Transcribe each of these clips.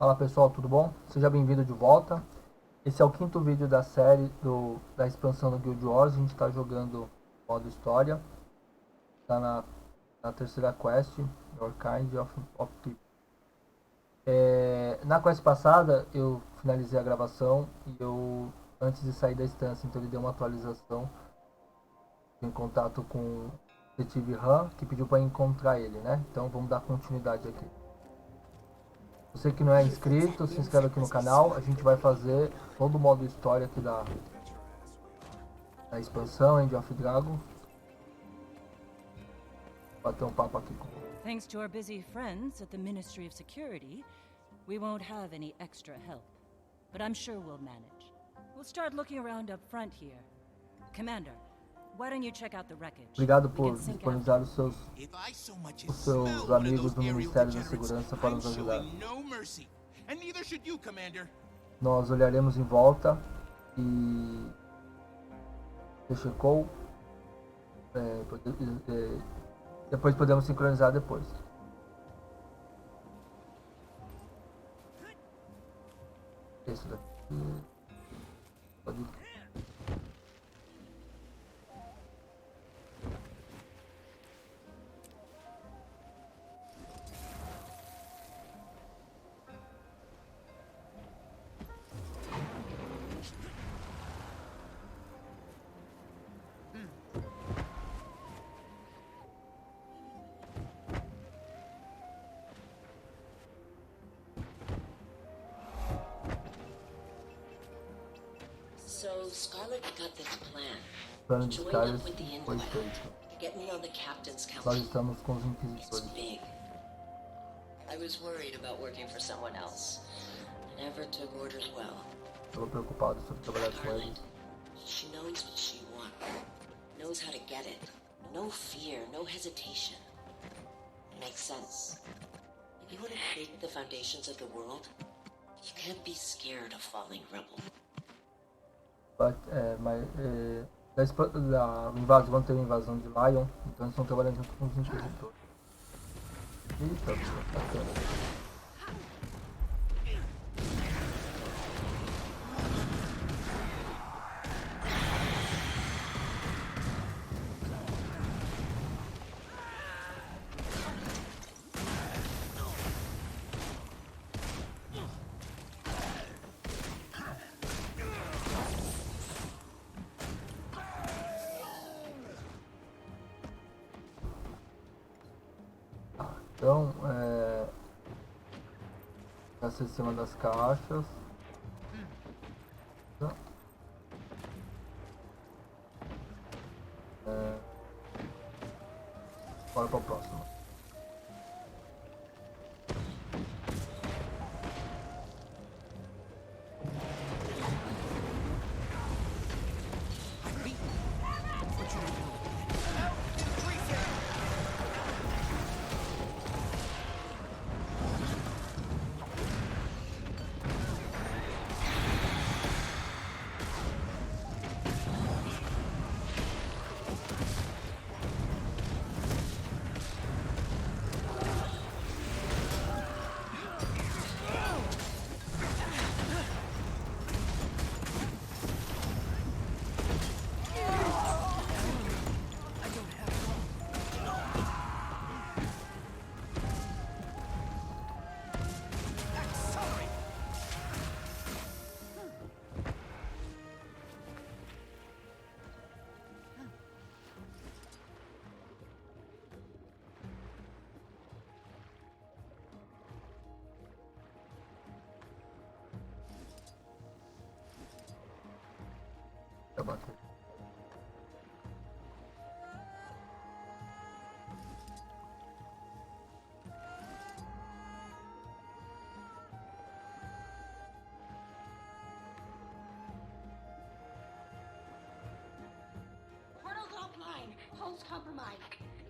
Fala pessoal, tudo bom? Seja bem-vindo de volta. Esse é o quinto vídeo da série da expansão do Guild Wars. A gente está jogando modo história. Está na terceira quest, Your Kind of People. Na quest passada eu finalizei a gravação e eu, antes de sair da instância, então ele deu uma atualização em contato com o detetive Han, que pediu para encontrar ele, né? Então vamos dar continuidade aqui. Você que não é inscrito, se inscreve aqui no canal. A gente vai fazer todo o modo história aqui da expansão End of Dragon. Bater um papo aqui com Thanks to our busy friends at the Ministry of Security, we won't have any extra help. But I'm sure we'll manage. We'll start looking around up front here. Commander, why don't you check out the wreckage? Obrigado por disponibilizar os seus amigos do Ministério da Segurança para nos ajudar. Nós olharemos em volta e você checou. Depois podemos sincronizar depois. Esse daqui pode. So Scarlet got this plan. Plano de Scarlet foi feito. Get me on the captain's Nós council. estamos com os It's inquisitores. big. I was worried about working for someone else. I never took orders well. Estou preocupado sobre trabalhar com eles. She knows what she wants. Knows how to get it. No fear, no hesitation. It makes sense. If you want to shake the foundations of the world, you can't be scared of falling rubble. Da invasão, vão ter uma invasão de Lion, então eles estão trabalhando junto com os inquisitores. Eita, bacana. Então, essa em cima das caixas. Bora para o próximo.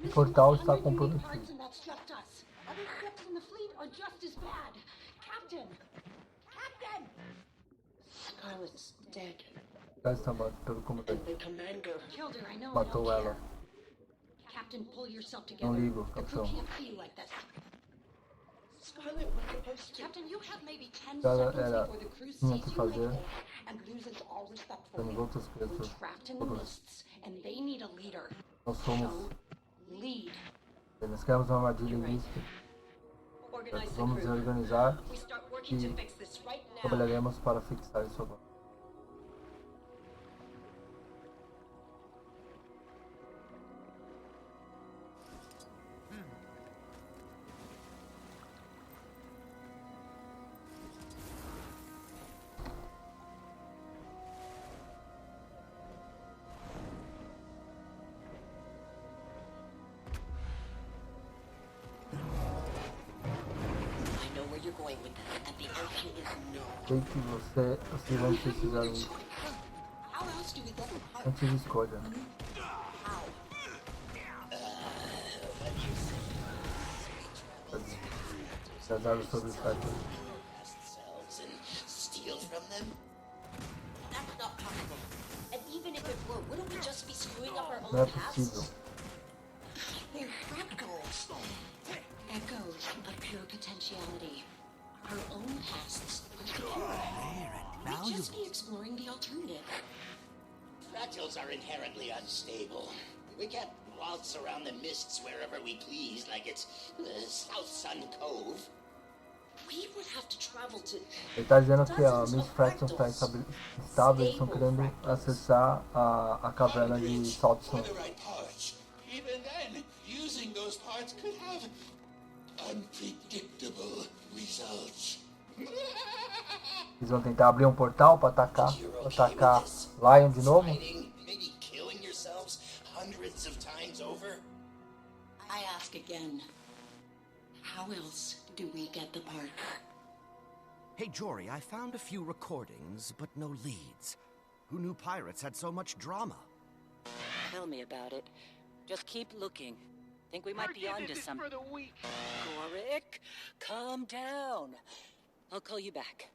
O portal está comprometido. Scarlet's dead. Já está morto pelo comandante. The commander Matou ela. Captain, pull yourself Não together. ligo, The crew capitão. can't see you like this. Scarlet wasn't Captain, you have maybe 10 Ela seconds era before the crew tinha sees que you fazer leaving and loses all respect for pelos you. outros We're presos. trapped in the Todos mists, and they need a leader. nós somos. So, lead. Nós criamos uma armadilha You're right. ilícita. Organize the Vamos crew. reorganizar We start working to e fix this right now. trabalharemos para fixar isso agora. I know where you're going with this, and the answer is no. Sei que vocês vão precisar disso. How else do we get the part? Antes de escolha. How? Das árvores sobre os cartões. Ourselves and steal from them? That's not possible. And even if it were, wouldn't we just be screwing up our Não é own possível. pasts? They're fractals. Echoes of pure potentiality. Our own pasts. We'd just be exploring the alternative. Fractals are inherently unstable. We can't waltz around the mists wherever we please like it's South Sun Cove. We would have to travel to Ele está dizendo que a Miss Fraction está estável, eles estão querendo acessar a caverna de Seitung. For the right parts. Even then, using those parts could have unpredictable results. Eles vão tentar abrir um portal para atacar Lion de novo. Fighting, maybe killing yourselves hundreds of times over. I ask again. How else do we get the part? Hey, Jory, I found a few recordings, but no leads. Who knew pirates had so much drama? Tell me about it. Just keep looking. Think we might be onto something. Gorik, calm down. I'll call you back.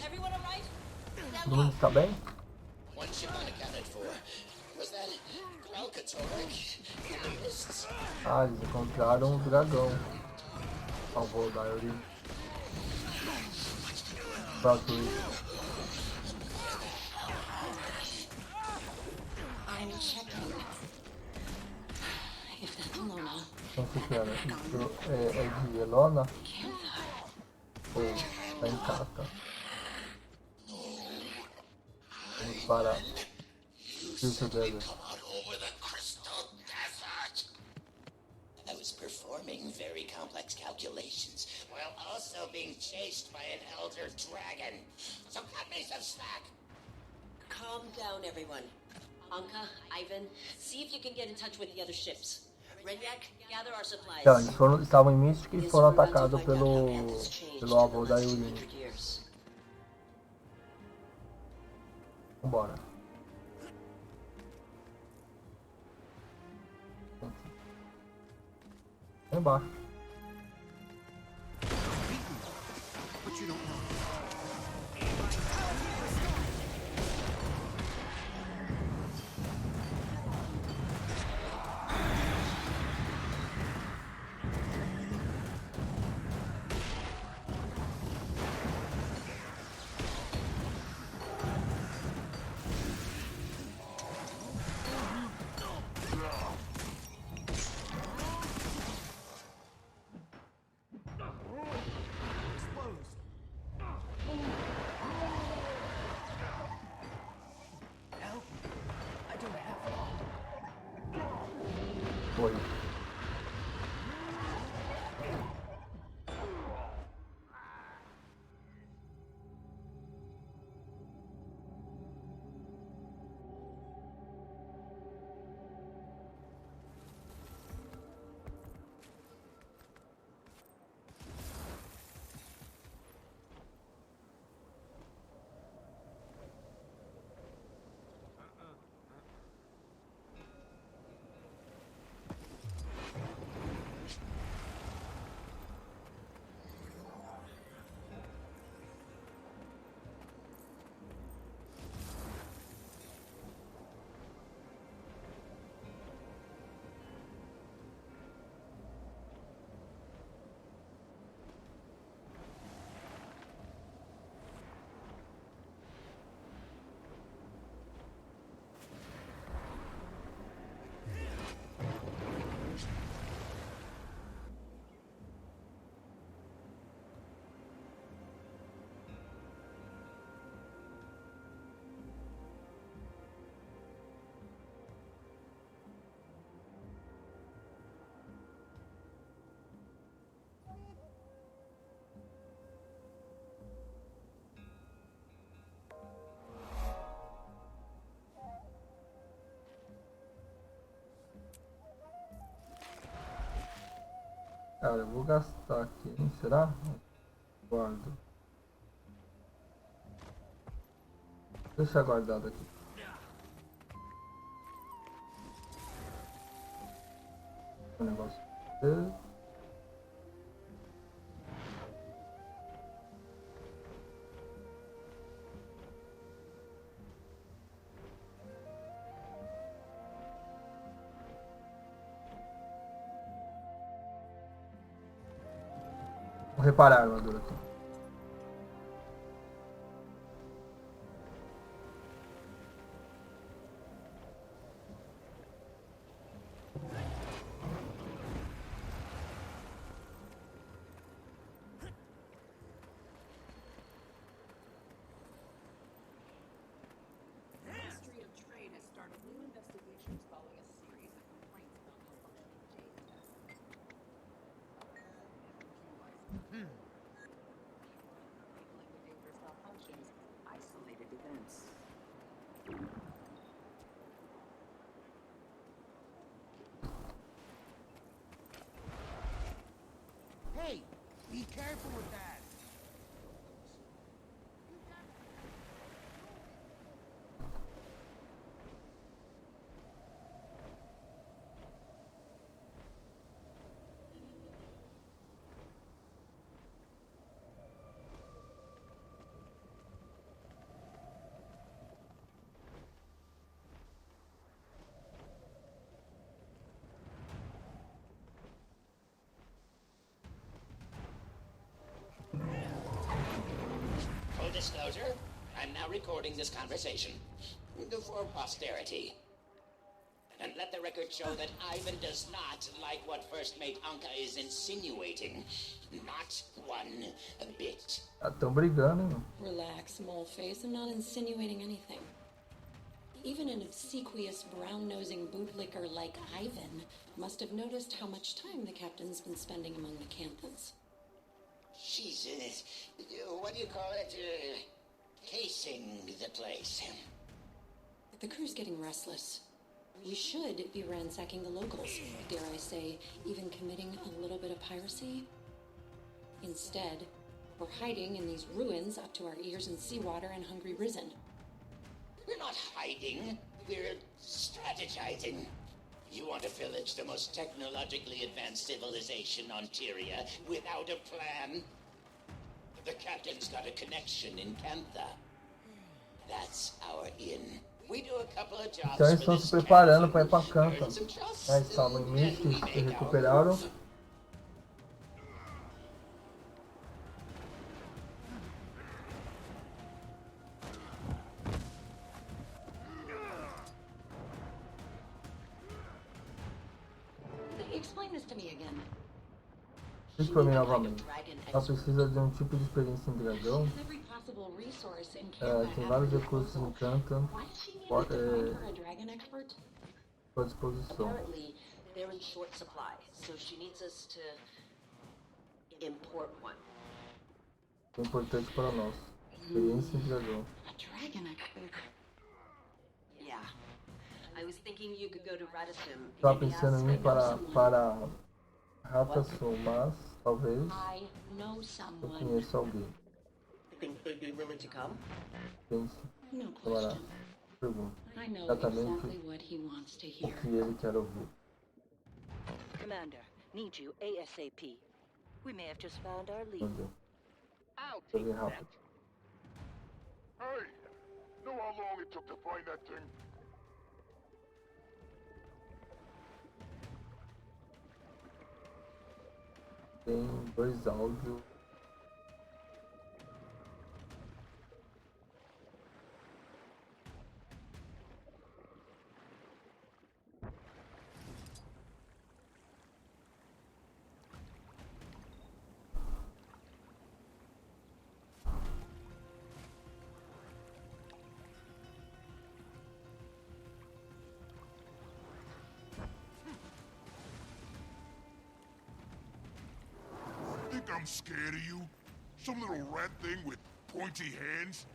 Everyone all right? Todo mundo está bem? One ship unaccounted for. Was that Glaucatoric in the mists? Ah, eles encontraram o dragão. Salvou da Yuri. I'm checking. If that's Alona, Então, Cipriana, isso é de Elona ou tá em Kata? Vamos para Filtro Desert. Out over the crystal desert. I was performing very complex calculations while also being chased by an elder dragon. So cut me some slack. calm down, everyone. Anka, Ivan, see if you can get in touch with the other ships. Renyak, gather our supplies. Então, eles estavam em Mystic e foram atacados pelo avô da Yuri. Vambora. Lá embaixo. But you don't know. Cara, eu vou gastar aqui, hein? Será? Guardo. Deixa guardado aqui. O negócio. Vou reparar a armadura aqui. Ministry of Trade has started new investigations following a series of complaints about malfunctioning data. Labeling the dangerous malfunctions isolated events. Hey, be careful with that. Full disclosure, I'm now recording this conversation for posterity. And let the record show that Ivan does not like what First Mate Anka is insinuating. Not one bit. Tão brigando, hein? Relax, moleface. I'm not insinuating anything. Even an obsequious, brown-nosing bootlicker like Ivan must have noticed how much time the captain's been spending among the Canthans. She's, what do you call it? Casing the place. The crew's getting restless. We should be ransacking the locals. Dare I say, even committing a little bit of piracy? Instead, we're hiding in these ruins up to our ears in seawater and hungry risen. We're not hiding. We're strategizing. You want to pillage the most technologically advanced civilization on Tyria without a plan? The captain's got a connection in Cantha. That's our in. We do a couple of jobs. Então eles estão se preparando para ir para Canta. Eles estavam em Mist, se recuperaram. Explain this to me again. Explique para mim novamente. Ela precisa de um tipo de experiência em dragão. Every possible resource in Tem vários recursos em Canta Why does she need to become her a dragon expert? à disposição. Apparently, they're in short supply, so she needs us to import one. É importante para nós. Experiência em dragão. A dragon expert. Yeah. I was thinking you could go to Radisson. Estava pensando em ir para Ratação, mas talvez I know eu someone. conheça alguém. Think they'd be willing to come? Pense, No falará. question. Pergunta. I know Exatamente exactly what he wants to o hear. que ele quer ouvir. Commander, need you ASAP. We may have just found our lead. Entendeu? I'll Foi take bem that. rápido. Hey, know how long it took to find that thing? Tem 2 áudios. Think I'm scared of you? Some little rat thing with pointy hands?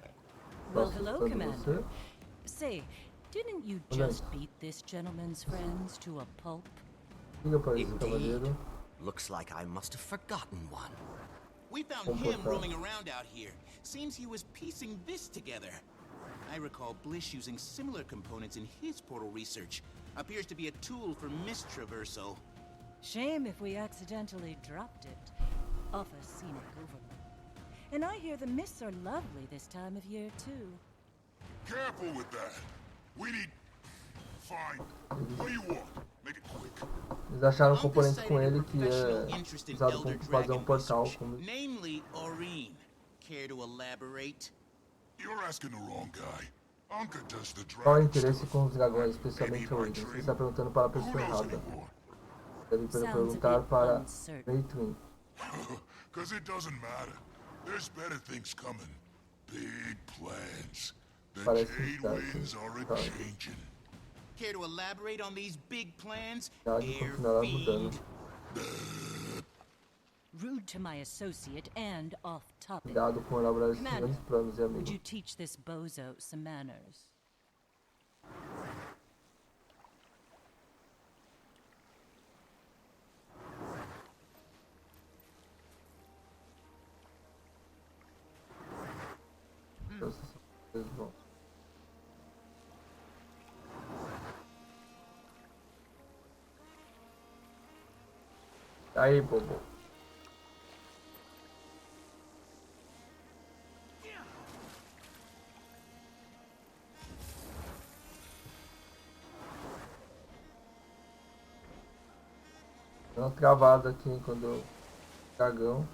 Well, Tá hello, assustando Commander. você? Say, didn't you Olha just aí. beat this gentleman's friends to a pulp? Liga para esse cavaleiro. Looks like I must have forgotten one. We found him roaming around out here. Seems he was piecing this together. I recall Blish using similar components in his portal research. Appears to be a tool for mist traversal. Shame if we accidentally dropped it off a scenic overlook. And I hear the mists are lovely this time of year, too. Careful with that. We need... Fine. What do you want? Make it quick. Eles acharam um componente com ele que é usado para fazer um portal. Namely, Aurene. Care to elaborate? You're asking the wrong guy. Anka does the Qual é o dragon interesse stuff. com os dragões, especialmente Aurene? Você está perguntando para a pessoa errada. Deve perguntar para Seitung. Because it doesn't matter. There's better things coming. Big plans. The Jade winds are a-changing. Care to elaborate on these big plans? Air fiend. Rude to my associate and off-topic. Cuidado com elaborar esses grandes planos, would amigo. you teach this bozo some manners? Aí, bobo. Deu uma travada aqui quando eu... Dragão.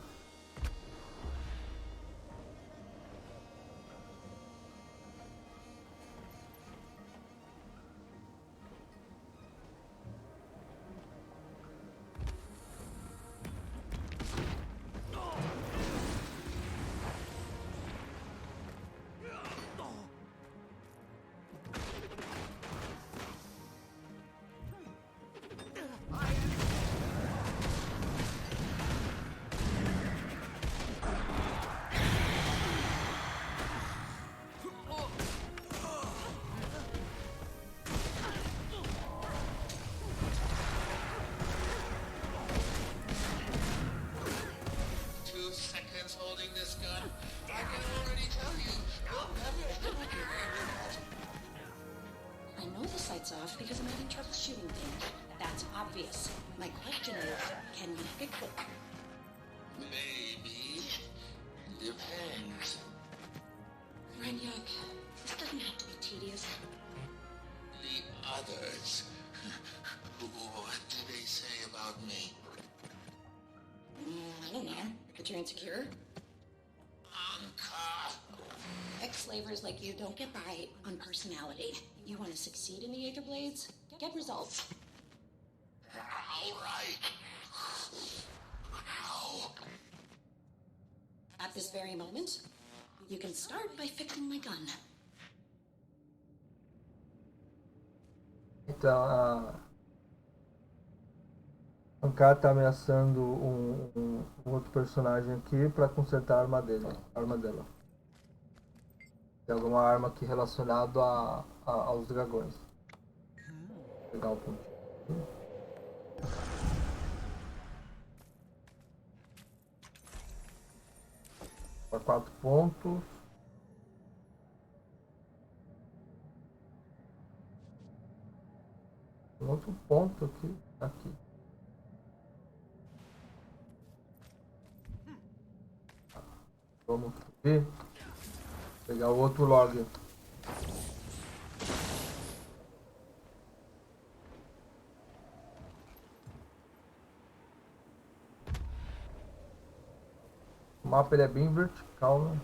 Off because I'm having trouble shooting things. That's obvious. My question is, can you fix it? Maybe. Depends. Renyak, this doesn't have to be tedious. The others. What did they say about me? I don't know. That you're insecure? Anka. Ex-slavers like you don't get by on personality. You want to succeed in the Aether Blades? Get results. All right. How? At this very moment, you can start by fixing my gun. Então, a Anka tá ameaçando um outro personagem aqui para consertar a arma dela. Tem alguma arma aqui relacionada aos dragões. Vou pegar o pontinho. Para 4 pontos. Um outro ponto aqui. Vamos ver. Pegar o outro log. O mapa ele é bem vertical, né?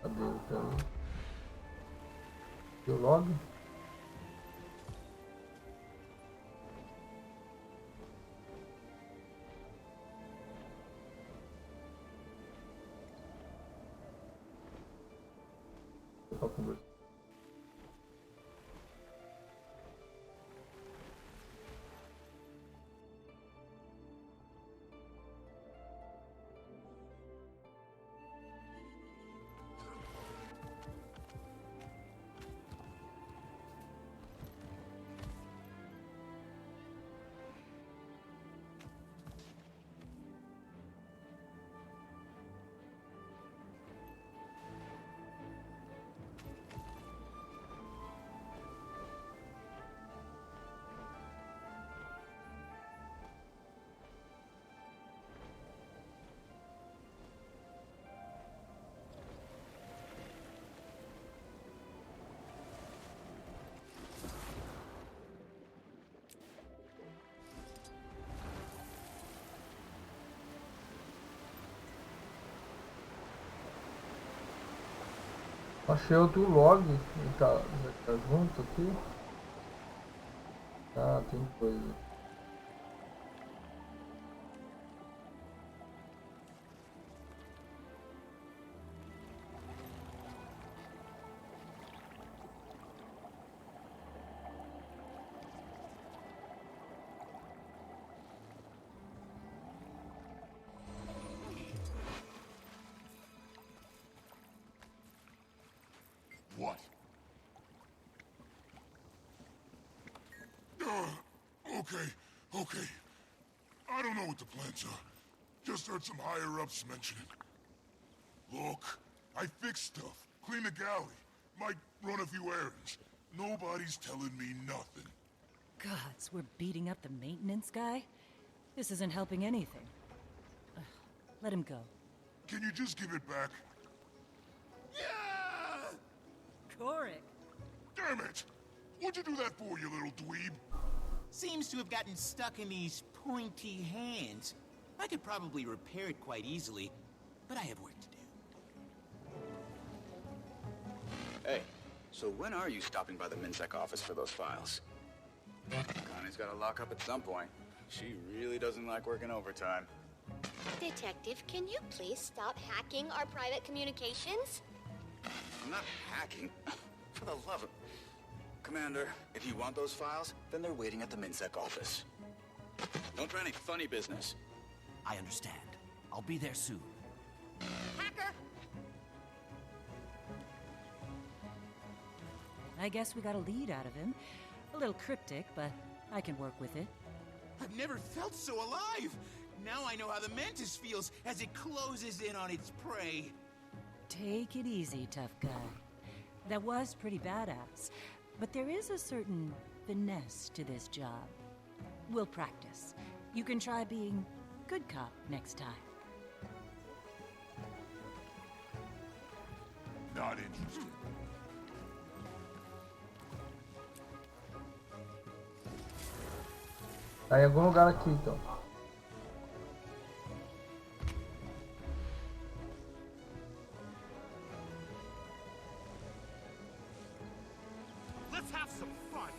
Cadê o teu? E o log? Pra conversar. Achei outro log, ele tá junto aqui. Ah, tem coisa. What? Okay. I don't know what the plans are. Just heard some higher-ups mention it. Look, I fix stuff, clean the galley, might run a few errands. Nobody's telling me nothing. Gods, we're beating up the maintenance guy? This isn't helping anything. Ugh, let him go. Can you just give it back? Gorik! Damn it! What'd you do that for, you little dweeb? Seems to have gotten stuck in these pointy hands. I could probably repair it quite easily, but I have work to do. Hey, so when are you stopping by the MinSec office for those files? Connie's gotta lock up at some point. She really doesn't like working overtime. Detective, can you please stop hacking our private communications? I'm not hacking. For the love of... Commander, if you want those files, then they're waiting at the MinSec office. Don't try any funny business. I understand. I'll be there soon. Hacker! I guess we got a lead out of him. A little cryptic, but I can work with it. I've never felt so alive! Now I know how the Mantis feels as it closes in on its prey. Take it easy, tough guy. That was pretty badass, but there is a certain finesse to this job. We'll practice. You can try being good cop next time. Not interested. Tá em algum lugar aqui, então. Let's have some fun!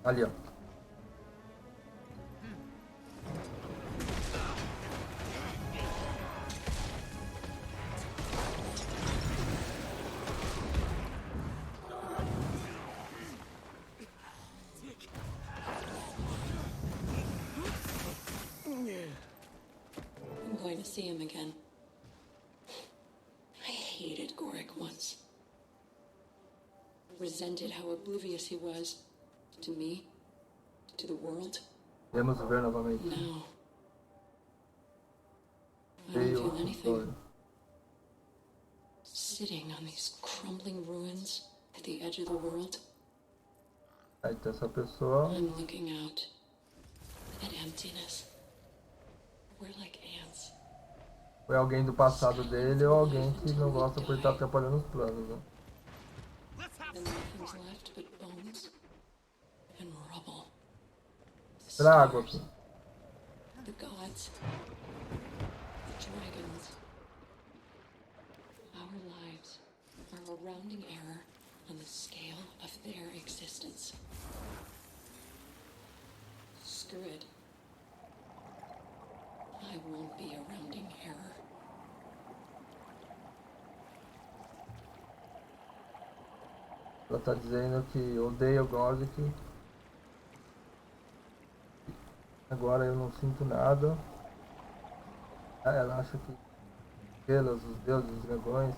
Ali, ó. I'm going to see him again. I hated Gorik once. Resented how oblivious he was. To me. To the world. Vamos ver novamente. Now. I don't feel anything. Sitting on these crumbling ruins at the edge of the world. Aí tem essa pessoa. I'm looking out at emptiness. We're like ants. Foi alguém do passado dele ou alguém que não gosta por estar atrapalhando os planos, né? And nothing's left but bones and rubble. The Trago aqui. The gods. The dragons. Our lives are a rounding error on the scale of their existence. Screw it. I won't be a rounding error. Ela tá dizendo que odeia o Gothic. Agora eu não sinto nada. Ela acha que elas, os deuses, os dragões,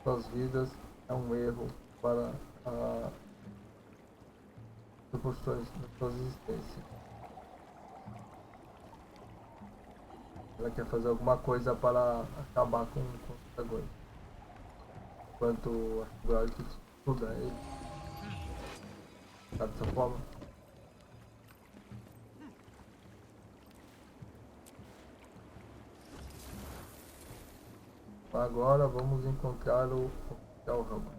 suas vidas é um erro para a proporções da sua existência. Ela quer fazer alguma coisa para acabar com os dragões. Enquanto o Gothic estuda ele. Tá dessa forma? Agora vamos encontrar o Rama.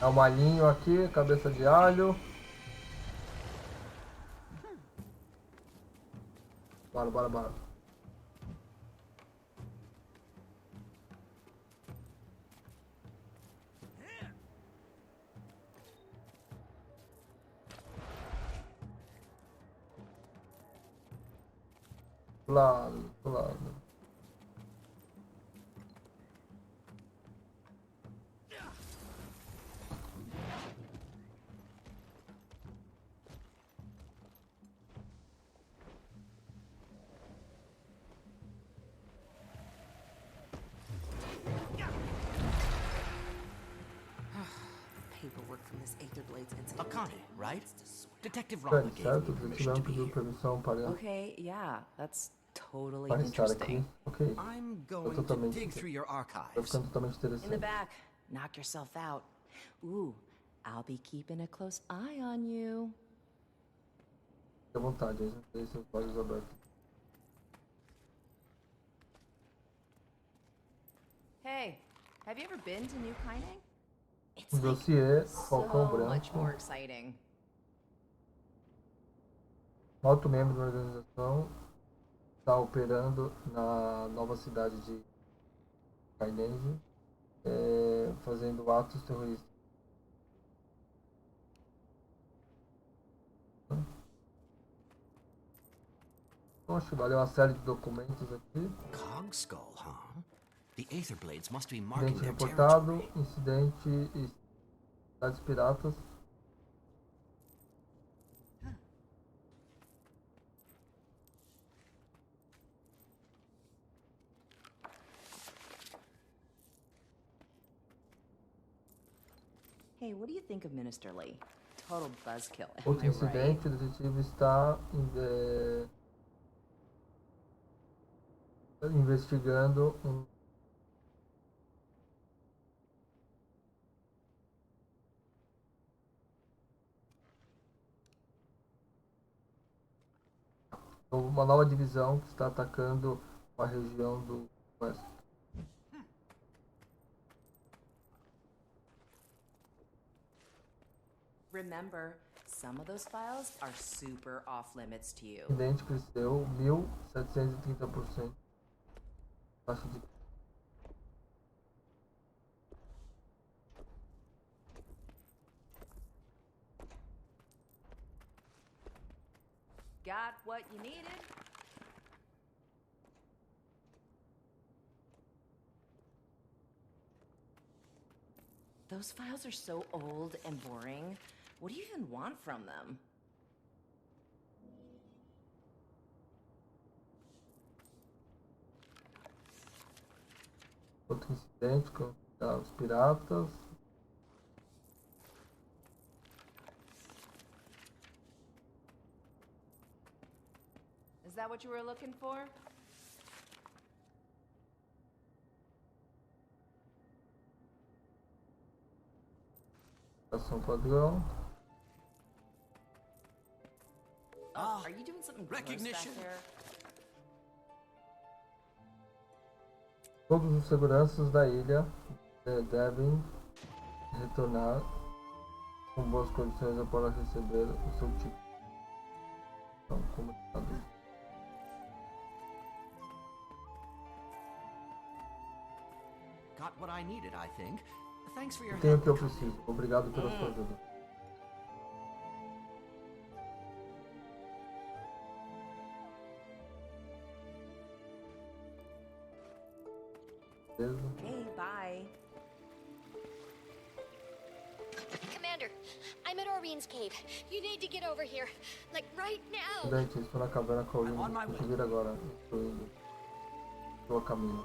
Dá um alhinho aqui, cabeça de alho. Bora, bora, bora. Pulando, pulando. Paperwork from this Aether Blades incident. Akane, right? Detective Rama gave me Certo, o permission to detetive be pediu here. permissão para Okay, yeah, that's totally estar aqui. interesting. Ok. I'm Tô going to totalmente. dig through your Tô archives. ficando totalmente In the interessante. back, knock yourself out. Ooh, I'll be keeping a close eye on you. Fique à vontade, aí deixe seus olhos abertos. Hey, have you ever been to New Kaineng? It's O like dossiê Falcão so much Branco. more exciting. Alto membro da organização está operando na nova cidade de Kainenge, fazendo atos terroristas. Poxa, valeu uma série de documentos aqui. Cog skull, huh? The Aether Blades must be marking Incidente their reportado, territory. incidente e cidades piratas. Hey, what do you think of Minister Lee? Total buzzkill, am Outro I right? incidente, o detetive está investigando uma nova divisão que está atacando a região do oeste. Remember, some of those files are super off limits to you. O incidente cresceu 1.730%. Taxa de Got what you needed? Those files are so old and boring. What do you even want from them? outro incidente com os piratas. Is that what you were looking for? Ação padrão. Oh, are you doing something gross back there? Todos os seguranças da ilha devem retornar com boas condições após receber o seu tipo. Então, comunicado. Got what I needed, I think. Thanks for your Tenho o help. que eu preciso. Obrigado pela sua ajuda. Beleza? Okay, bye. Commander, I'm at Orion's cave. You need to get over here. Like, right now. Gente, estou na caverna com a Olina. Tem que vir agora. Estou indo. Estou a caminho.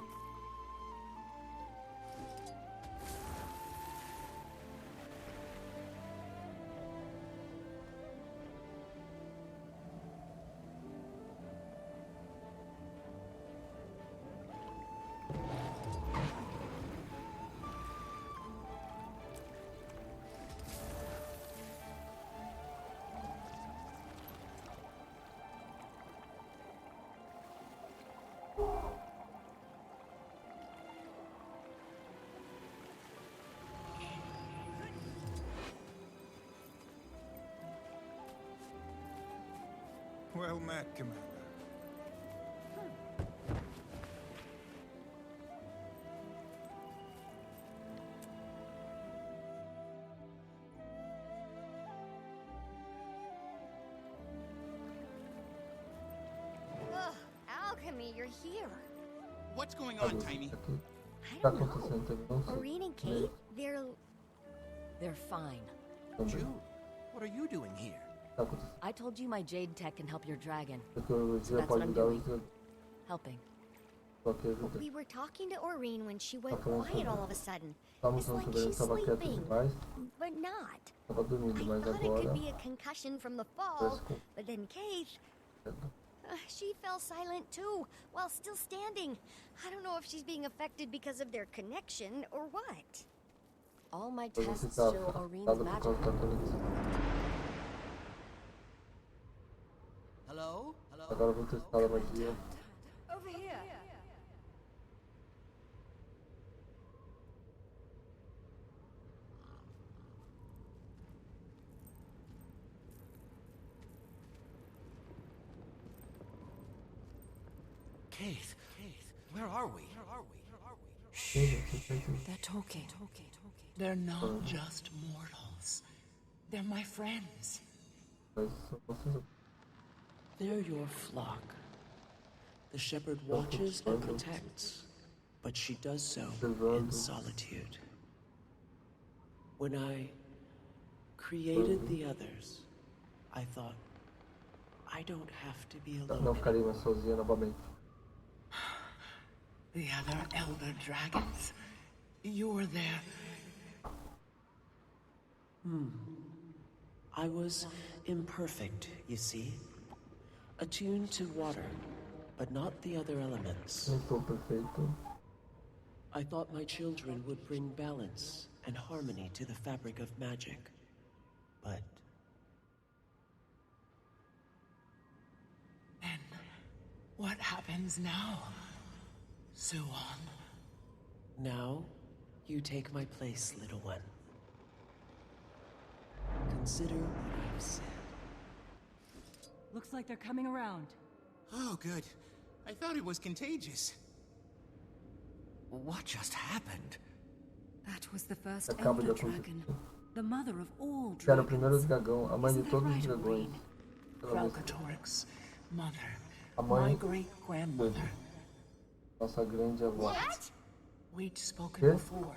Well met, Commander. Ugh, Alchemy, you're here. What's going on, Tiny? I don't know. Orion and Kate, They're fine. Jude, what are you doing here? I told you my Jade tech can help your dragon. Tecnologia So that's what pode I'm dar doing. os Helping. We were talking to Orion when she went quiet all of a sudden. Estávamos It's like falando sobre ele, she's estava quieto sleeping, demais. but not. Estava dormindo, I mas thought it agora could be a concussion from the fall, parece que but then Kate, she fell silent too, while still standing. I don't know if she's being affected because of their connection or what. All my você tests está show afetada Orion's por magic. causa da conexão. Hello? Agora eu vou testar a magia. Over here. Keith, where are we? They're talking. They're not just mortals. They're my friends. Mas vocês They're your flock. The shepherd watches and protects, but she does so in solitude. When I created the others, I thought, I don't have to be não alone. ficarei mais sozinha novamente. The other elder dragons, you're there. I was imperfect, you see. Attuned to water, but not the other elements. Não estou perfeito. I thought my children would bring balance and harmony to the fabric of magic. But then, what happens now, Suwon? Now, you take my place, little one. Consider what I've said. Looks like they're coming around. Oh, good. I thought it was contagious. What just happened? That was the first Acaba de elder acontecer. dragon. The mother of all Era o primeiro dragons. dragão, a mãe de Isn't that todos os right, dragões. Oreen? Falcatorix, mother, A my mãe great-grandmother. nossa grande avó. We'd spoken Quê? before,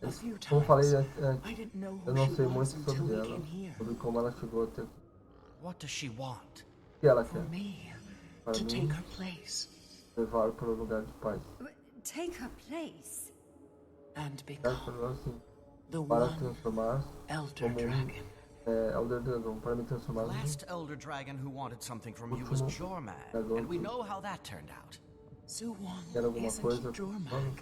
a few Como falei times. antes, I didn't know eu who não she sei was muito until sobre we ela, came here. sobre como ela chegou até aqui. What does she want? O que ela For quer? me, Para to mim, take her place levar para o lugar de paz. Take her place. and Quero become falar assim, the para one transformar elder como dragon. Elder Dragão, para me transformar The num last elder dragon who wanted something from you was Jorman, and we know how that turned out. Suwon quero alguma isn't coisa. Jorman. Vamos,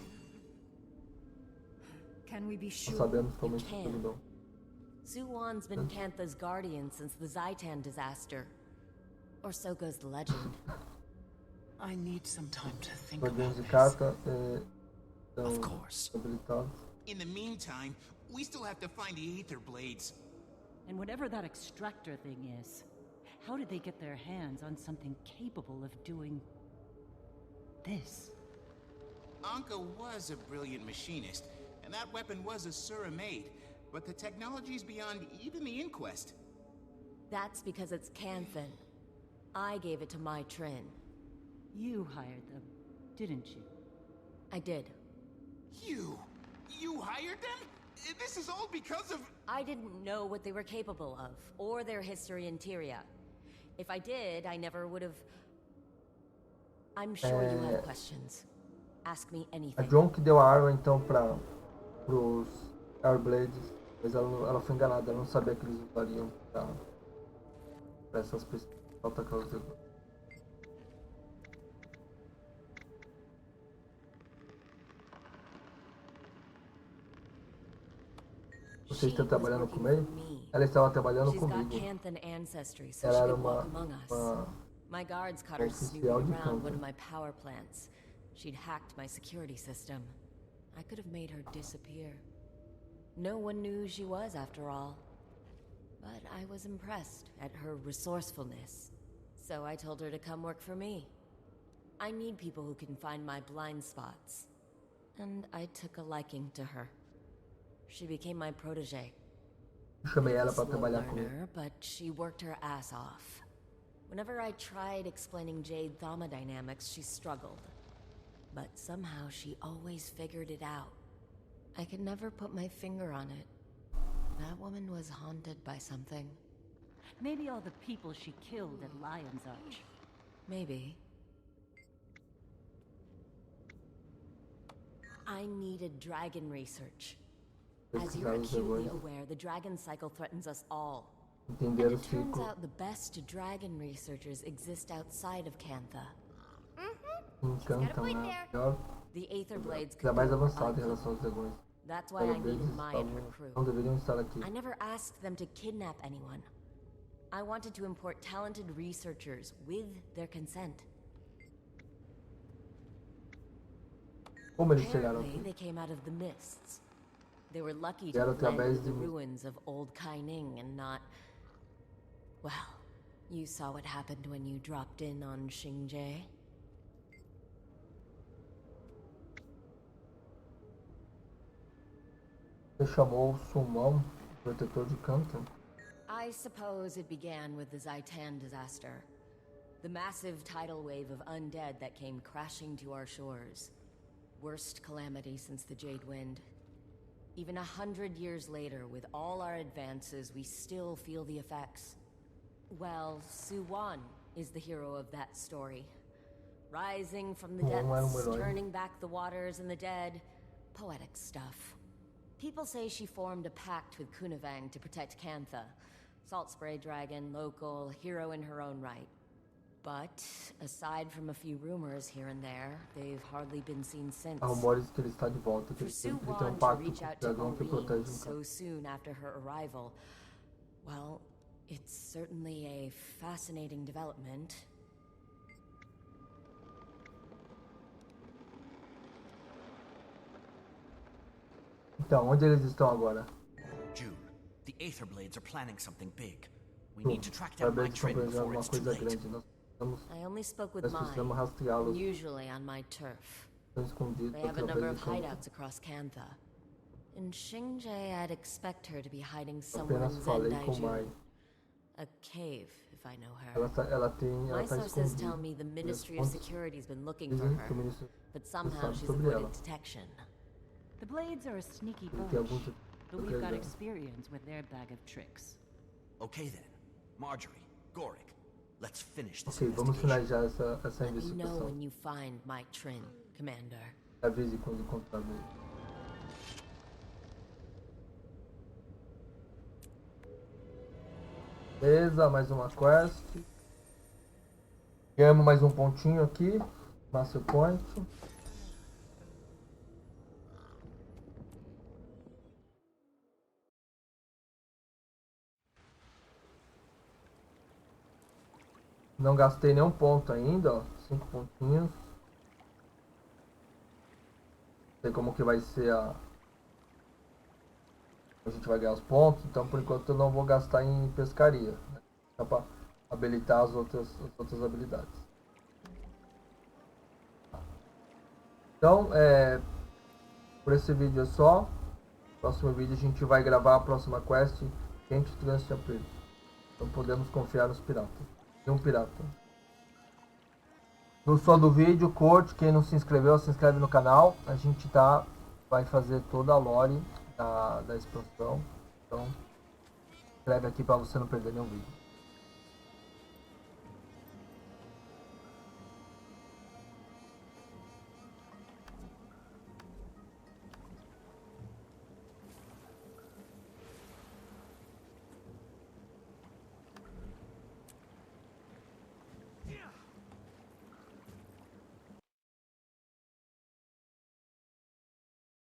Can we be não sure? sabemos como You isso can. terminou. Suwon's been Cantha's guardian since the Seitung disaster. Or so goes the legend. I need some time to think Guardiões about de this. carta Of são course. habilitados. In the meantime, we still have to find the Aether Blades. And whatever that extractor thing is, how did they get their hands on something capable of doing this? Anka was a brilliant machinist, and that weapon was a Sura-made, but the technology's beyond even the Inquest. That's because it's Canthan. I gave it to my Trin. You hired them, didn't you? I did. You hired them? This is all because of... I didn't know what they were capable of, or their history in Tyria. If I did, I never would have... I'm sure you have questions. Ask me A anything. John que deu a arma então para os Airblades, mas ela foi enganada, ela não sabia que eles usariam para essas pessoas atacar os dragões. Você está trabalhando com ele? Ela estava trabalhando comigo. Ela era uma My guards caught her snooping around one of my power plants. She'd hacked my security system. I could have made her disappear. No one knew who she was after all. But I was impressed at her resourcefulness. So I told her to come work for me. I need people who can find my blind spots. And I took a liking to her. She became my protege. Chamei ela para trabalhar comigo. But she worked her ass off. Whenever I tried explaining Jade thermodynamics, she struggled. But somehow she always figured it out. I could never put my finger on it. That woman was haunted by something. Maybe all the people she killed at Lion's Arch. Maybe. I needed dragon research. As you're acutely aware, the dragon cycle threatens us all. And it turns out the best dragon researchers exist outside of Cantha. The Aether Blades could mais avançada em relação aos dragões. That's why I needed Maya and her crew. Não deveriam estar aqui. I never asked them to kidnap anyone. I wanted to import talented researchers with their consent. Como eles chegaram Apparently, aqui? they came out of the mists. They were lucky to land in the ruins of old Kaining and not... Well, you saw what happened when you dropped in on Xingje. Você chamou o Sumão, protetor de Canton? I suppose it began with the Zaitan disaster. The massive tidal wave of undead that came crashing to our shores. Worst calamity since the Jade Wind. Even 100 years later, with all our advances, we still feel the effects. Well, Suwan is the hero of that story. Rising from the depths, turning back the waters and the dead. Poetic stuff. People say she formed a pact with Kunavang to protect Cantha. Salt Spray Dragon, local, hero in her own right. But, aside from a few rumors here and there, they've hardly been seen since. Há rumores que ele está de volta, que ele tem um pacto com o dragão que protege o so soon after her arrival. Well, it's certainly a fascinating development. Então, onde eles estão agora? June, the Aether Blades are planning something big. We need to track down my Trin before it's too late. I only spoke with mine, usually on my turf. They have a number of hideouts across Cantha. In Xingje, I'd expect her to be hiding somewhere in Zendaiju. A cave, if I know her. My sources tell me the Ministry of Security's been looking for her, but somehow she's avoided detection. The Blades are a sneaky bunch, but we've got experience with their bag of tricks. Okay then, Marjorie, Gorik, let's finish this Ok, vamos finalizar essa Let me know investigação. when you find my Trin, Commander. Avise quando encontrar ele. Beleza, mais uma quest. Ganhamos mais um pontinho aqui. Master Point. Não gastei nenhum ponto ainda, ó. 5 pontinhos. Não sei como que vai ser a gente vai ganhar os pontos, então por enquanto eu não vou gastar em pescaria, né? Só para habilitar as outras habilidades. Então, por esse vídeo é só. No próximo vídeo a gente vai gravar a próxima quest, Quente Transchapeiro. Então podemos confiar nos piratas. Tem um pirata. Gostou do vídeo? Curte. Quem não se inscreveu, se inscreve no canal. A gente vai fazer toda a lore da expansão. Então, inscreve aqui para você não perder nenhum vídeo.